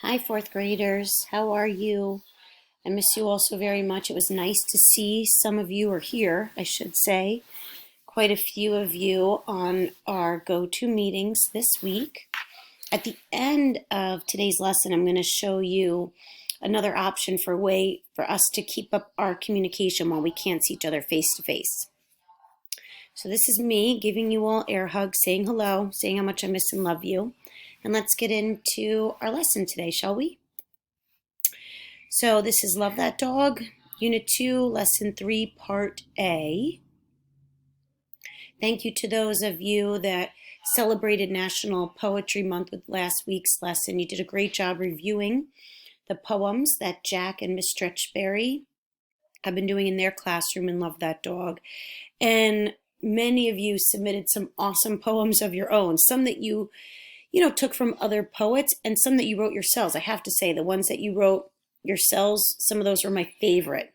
Hi, fourth graders. How are you? I miss you all so very much. It was nice to see some of you are here, I should say. Quite a few of you on our go-to meetings this week. At the end of today's lesson, I'm going to show you another option for a way for us to keep up our communication while we can't see each other face to face. So this is me giving you all air hugs, saying hello, saying how much I miss and love you. And let's get into our lesson today, shall we? So this is Love That Dog, Unit 2, Lesson 3, Part A. Thank you to those of you that celebrated National Poetry Month with last week's lesson. You did a great job reviewing the poems that Jack and Miss Stretchberry have been doing in their classroom in Love That Dog. And many of you submitted some awesome poems of your own, some that you took from other poets and some that you wrote yourselves. I have to say, the ones that you wrote yourselves, some of those were my favorite.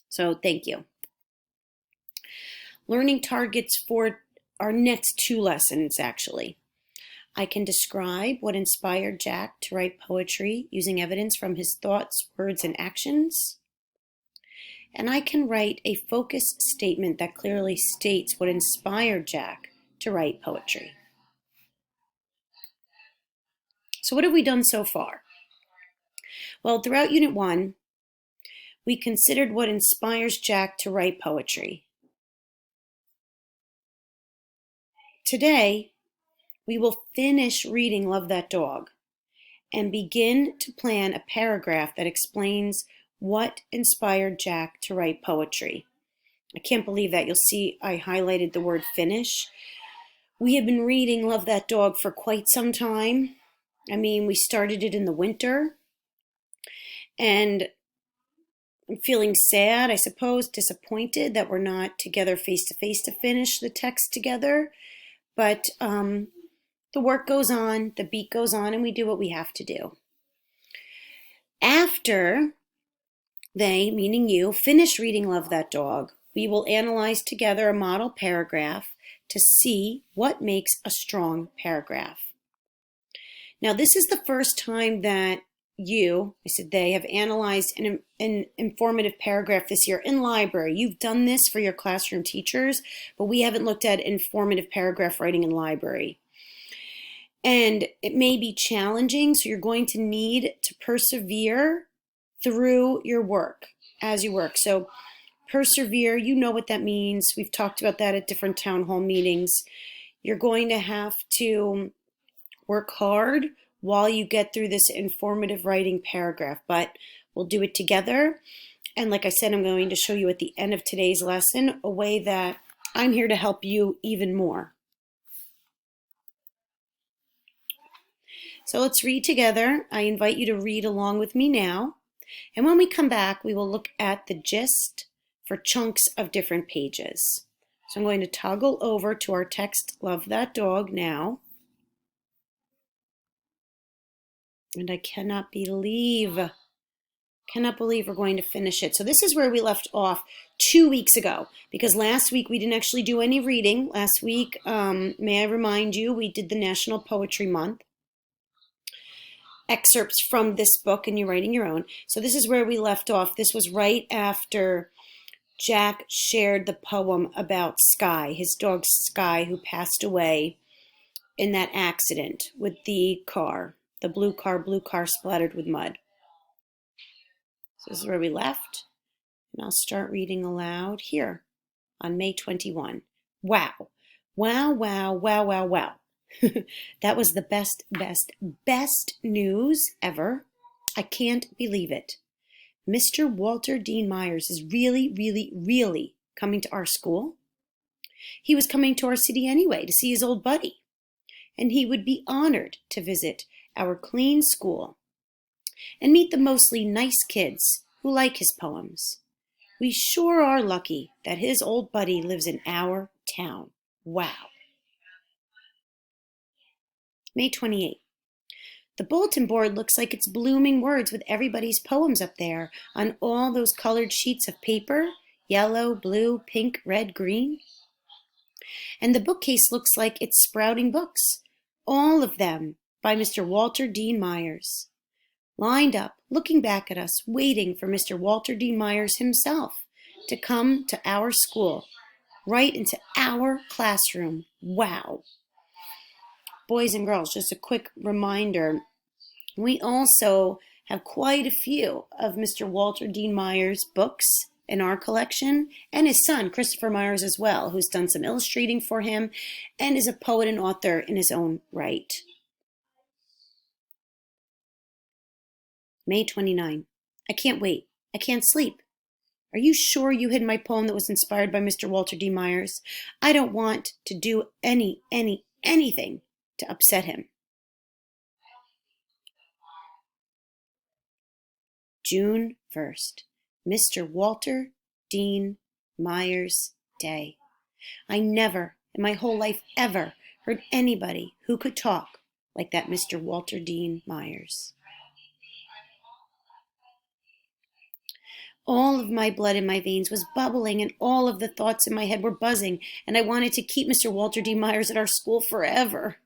So thank you. Learning targets for our next two lessons, actually. I can describe what inspired Jack to write poetry using evidence from his thoughts, words, and actions. And I can write a focus statement that clearly states what inspired Jack to write poetry. So what have we done so far? Well, throughout Unit 1, we considered what inspires Jack to write poetry. Today, we will finish reading Love That Dog and begin to plan a paragraph that explains what inspired Jack to write poetry. I can't believe that. You'll see I highlighted the word finish. We have been reading Love That Dog for quite some time. I mean, we started it in the winter, and I'm feeling sad, I suppose, disappointed that we're not together face-to-face to finish the text together. But the work goes on, the beat goes on, and we do what we have to do. After they, meaning you, finish reading Love That Dog, we will analyze together a model paragraph to see what makes a strong paragraph. Now, this is the first time that I said they, have analyzed an informative paragraph this year in library. You've done this for your classroom teachers, but we haven't looked at informative paragraph writing in library. And it may be challenging, so you're going to need to persevere through your work as you work. So persevere, you know what that means. We've talked about that at different town hall meetings. You're going to have to work hard while you get through this informative writing paragraph, but we'll do it together. And like I said, I'm going to show you at the end of today's lesson a way that I'm here to help you even more. So let's read together. I invite you to read along with me now. And when we come back, we will look at the gist for chunks of different pages. So I'm going to toggle over to our text, Love That Dog, now. And I cannot believe we're going to finish it. So this is where we left off 2 weeks ago, because last week we didn't actually do any reading. Last week, may I remind you, we did the National Poetry Month. Excerpts from this book, and you're writing your own. So this is where we left off. This was right after Jack shared the poem about Sky, his dog Sky, who passed away in that accident with the car, the blue car splattered with mud. So this is where we left, and I'll start reading aloud here on May 21. Wow, wow, wow, wow, wow, wow. That was the best news ever. I can't believe it. Mr. Walter Dean Myers is really coming to our school. He was coming to our city anyway to see his old buddy, and he would be honored to visit our clean school and meet the mostly nice kids who like his poems. We sure are lucky that his old buddy lives in our town. Wow. May 28. The bulletin board looks like it's blooming words with everybody's poems up there on all those colored sheets of paper, yellow, blue, pink, red, green. And the bookcase looks like it's sprouting books, all of them by Mr. Walter Dean Myers. lined up, looking back at us, waiting for Mr. Walter Dean Myers himself to come to our school, right into our classroom. Wow. Boys and girls, just a quick reminder, we also have quite a few of Mr. Walter Dean Myers' books in our collection, and his son, Christopher Myers, as well, who's done some illustrating for him and is a poet and author in his own right. May 29. I can't wait. I can't sleep. Are you sure you hid my poem that was inspired by Mr. Walter D. Myers? I don't want to do anything to upset him. June 1st, Mr. Walter Dean Myers Day. I never, in my whole life ever, heard anybody who could talk like that Mr. Walter Dean Myers. All of my blood in my veins was bubbling and all of the thoughts in my head were buzzing, and I wanted to keep Mr. Walter D. Myers at our school forever.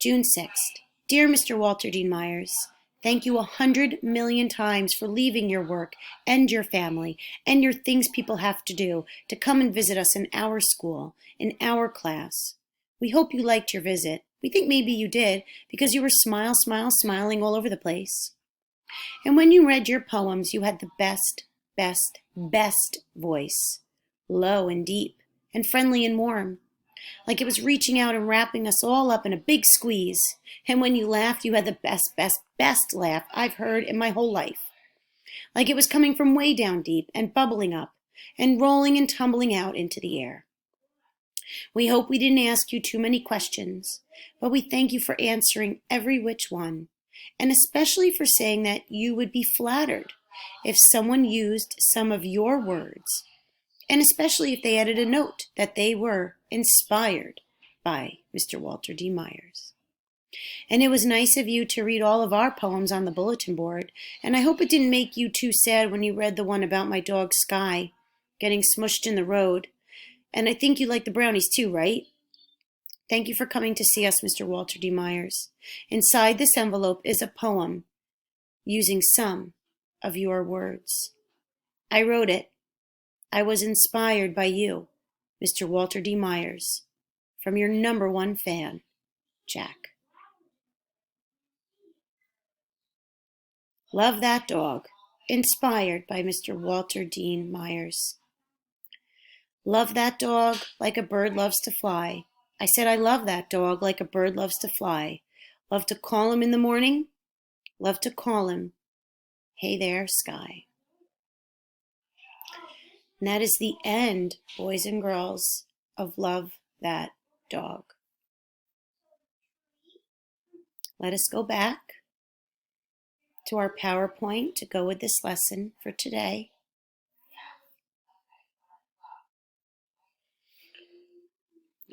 June 6th. Dear Mr. Walter Dean Myers, thank you 100 million times for leaving your work and your family and your things people have to do to come and visit us in our school, in our class. We hope you liked your visit. We think maybe you did because you were smiling all over the place. And when you read your poems, you had the best voice, low and deep and friendly and warm, like it was reaching out and wrapping us all up in a big squeeze. And when you laughed, you had the best laugh I've heard in my whole life, like it was coming from way down deep and bubbling up and rolling and tumbling out into the air. We hope we didn't ask you too many questions, but we thank you for answering every which one, and especially for saying that you would be flattered if someone used some of your words, and especially if they added a note that they were inspired by Mr. Walter D. Myers. And it was nice of you to read all of our poems on the bulletin board, and I hope it didn't make you too sad when you read the one about my dog Sky getting smushed in the road. And I think you like the brownies too, right? Thank you for coming to see us, Mr. Walter D. Myers. Inside this envelope is a poem using some of your words. I wrote it. I was inspired by you, Mr. Walter D. Myers, from your #1 fan, Jack. Love that dog. Inspired by Mr. Walter Dean Myers. Love that dog like a bird loves to fly. I said I love that dog like a bird loves to fly. Love to call him in the morning. Love to call him, hey there, Sky. And that is the end, boys and girls, of Love That Dog. Let us go back to our PowerPoint to go with this lesson for today.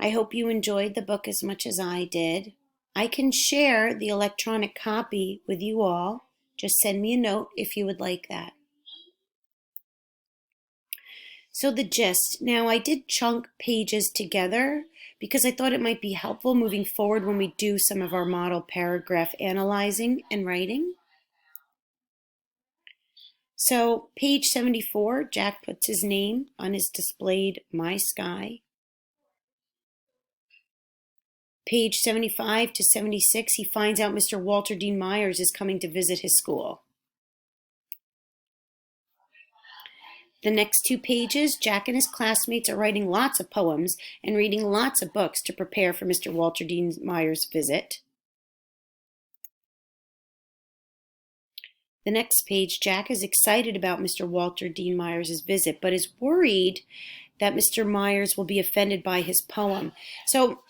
I hope you enjoyed the book as much as I did. I can share the electronic copy with you all. Just send me a note if you would like that. So the gist. Now I did chunk pages together because I thought it might be helpful moving forward when we do some of our model paragraph analyzing and writing. So page 74, Jack puts his name on his displayed My Sky. Page 75 to 76, he finds out Mr. Walter Dean Myers is coming to visit his school. The next 2 pages, Jack and his classmates are writing lots of poems and reading lots of books to prepare for Mr. Walter Dean Myers' visit. The next page, Jack is excited about Mr. Walter Dean Myers' visit, but is worried that Mr. Myers will be offended by his poem. So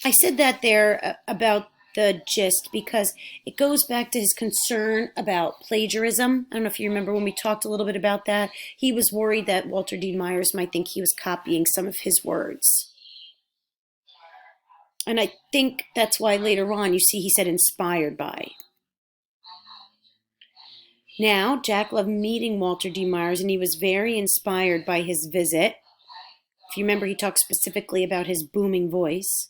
I said that there about the gist because it goes back to his concern about plagiarism. I don't know if you remember when we talked a little bit about that. He was worried that Walter Dean Myers might think he was copying some of his words. And I think that's why later on you see he said inspired by. Now, Jack loved meeting Walter D. Myers and he was very inspired by his visit. If you remember, he talked specifically about his booming voice.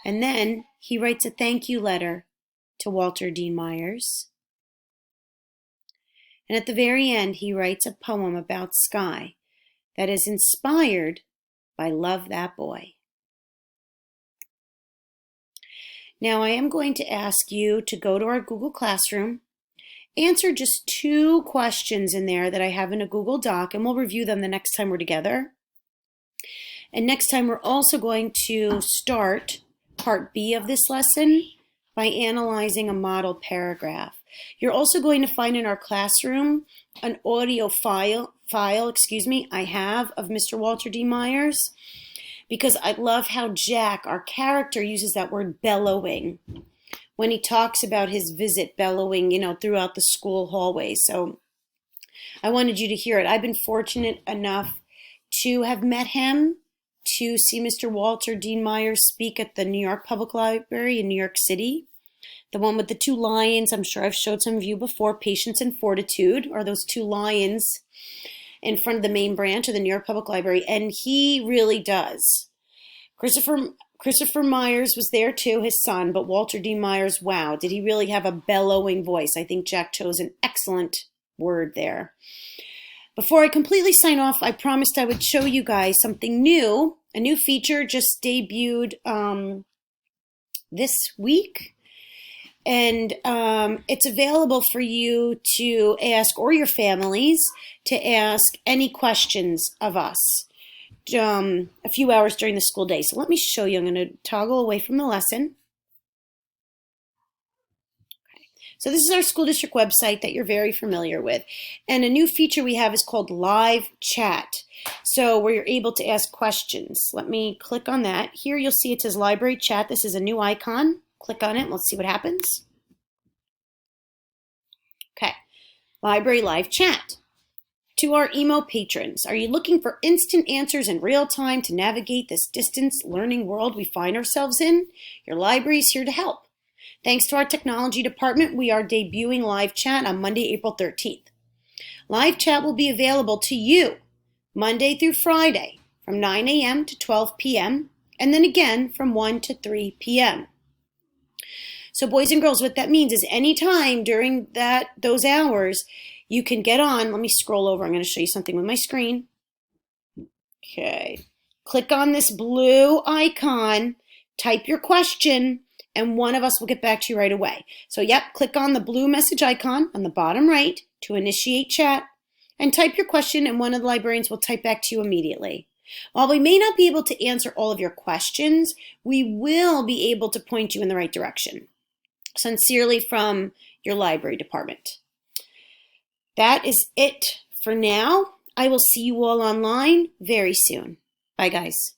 And then he writes a thank you letter to Walter Dean Myers. And at the very end, he writes a poem about Sky that is inspired by Love That Boy. Now I am going to ask you to go to our Google Classroom, answer just 2 questions in there that I have in a Google Doc, and we'll review them the next time we're together. And next time we're also going to start part B of this lesson by analyzing a model paragraph. You're also going to find in our classroom an audio file I have of Mr. Walter D. Myers, because I love how Jack, our character, uses that word bellowing when he talks about his visit, bellowing, throughout the school hallways. So I wanted you to hear it. I've been fortunate enough to have met him, to see Mr. Walter Dean Myers speak at the New York Public Library in New York City. The one with the 2 lions, I'm sure I've showed some of you before, Patience and Fortitude, are those 2 lions in front of the main branch of the New York Public Library, and he really does. Christopher Myers was there too, his son, but Walter D. Myers, wow, did he really have a bellowing voice? I think Jack chose an excellent word there. Before I completely sign off, I promised I would show you guys something new. A new feature just debuted this week. And it's available for you to ask, or your families, to ask any questions of us a few hours during the school day. So let me show you. I'm going to toggle away from the lesson. Okay. So this is our school district website that you're very familiar with. And a new feature we have is called Live Chat. So where you're able to ask questions. Let me click on that. Here you'll see it says Library Chat. This is a new icon. Click on it. Let's see what happens. Okay. Library Live Chat. To our emo patrons, are you looking for instant answers in real time to navigate this distance learning world we find ourselves in? Your library is here to help. Thanks to our technology department, we are debuting Live Chat on Monday, April 13th. Live Chat will be available to you Monday through Friday from 9 a.m. to 12 p.m. and then again from 1 to 3 p.m. So boys and girls, what that means is anytime during those hours, you can get on. Let me scroll over. I'm going to show you something with my screen. Okay. Click on this blue icon, type your question, and one of us will get back to you right away. So yep, click on the blue message icon on the bottom right to initiate chat, and type your question, and one of the librarians will type back to you immediately. While we may not be able to answer all of your questions, we will be able to point you in the right direction. Sincerely from your library department. That is it for now. I will see you all online very soon. Bye, guys.